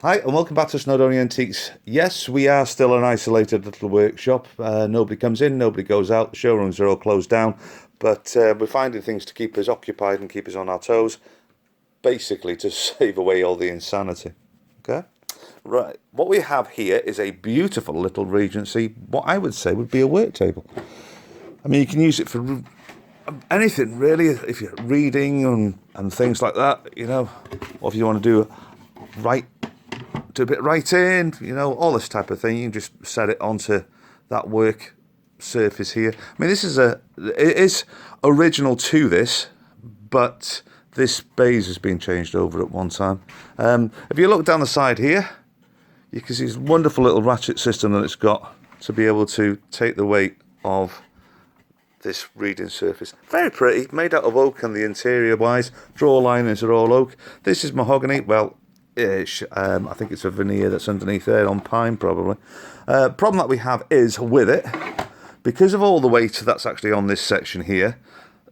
Hi, and welcome back to Snowdonia Antiques. Yes, we are still an isolated little workshop. Nobody comes in, nobody goes out. The showrooms are all closed down, but we're finding things to keep us occupied and keep us on our toes, basically to save away all the insanity. Okay? Right, what we have here is a beautiful little Regency, what I would say would be a work table. I mean, you can use it for anything, really, if you're reading and things like that, or if you want to do a bit writing, all this type of thing. You can just set it onto that work surface here. I mean, it is original to this, but this base has been changed over at one time. If you look down the side here, you can see this wonderful little ratchet system that it's got to be able to take the weight of this reading surface. Very pretty, made out of oak, and the interior wise, drawer liners are all oak. This is mahogany, well, ish. I think it's a veneer that's underneath there on pine probably. Problem that we have is with it, because of all the weight that's actually on this section here,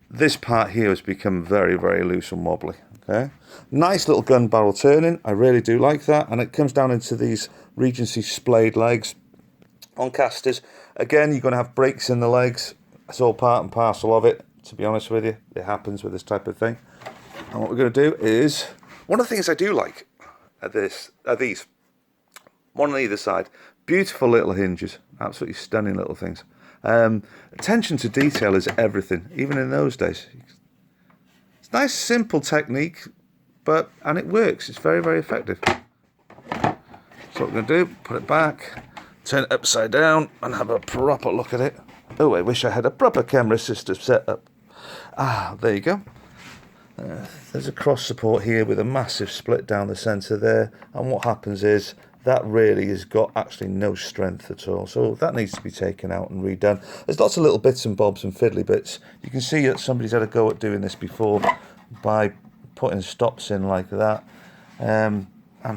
this part here has become very, very loose and wobbly. Okay, nice little gun barrel turning. I really do like that, and it comes down into these Regency splayed legs on casters. Again, you're going to have breaks in the legs. It's all part and parcel of it, to be honest with you. It happens with this type of thing. And what we're going to do is, one of the things I do like are these, one on either side. Beautiful little hinges, absolutely stunning little things. Attention to detail is everything, even in those days. It's a nice, simple technique, and it works. It's very, very effective. So what we're going to do, put it back, turn it upside down, and have a proper look at it. Oh, I wish I had a proper camera system set up. There you go. There's a cross support here with a massive split down the centre there, and what happens is that really has got actually no strength at all, so that needs to be taken out and redone. There's lots of little bits and bobs and fiddly bits. You can see that somebody's had a go at doing this before by putting stops in like that, and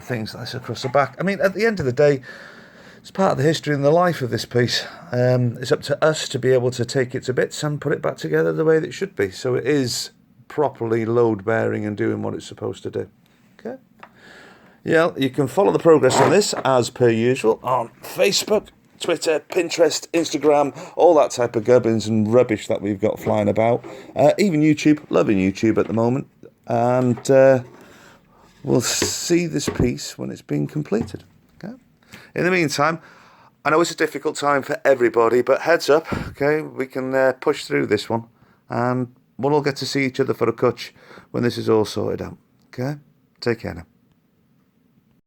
things like this across the back. I mean, at the end of the day, it's part of the history and the life of this piece. It's up to us to be able to take it to bits and put it back together the way that it should be, so it is properly load bearing and doing what it's supposed to do. Okay. Yeah, you can follow the progress on this as per usual on Facebook, Twitter, Pinterest, Instagram, all that type of gubbins and rubbish that we've got flying about. Even YouTube, loving YouTube at the moment. And we'll see this piece when it's been completed. Okay. In the meantime, I know it's a difficult time for everybody, but heads up, okay, we can push through this one, and we'll all get to see each other for a cutch when this is all sorted out. Okay, take care now.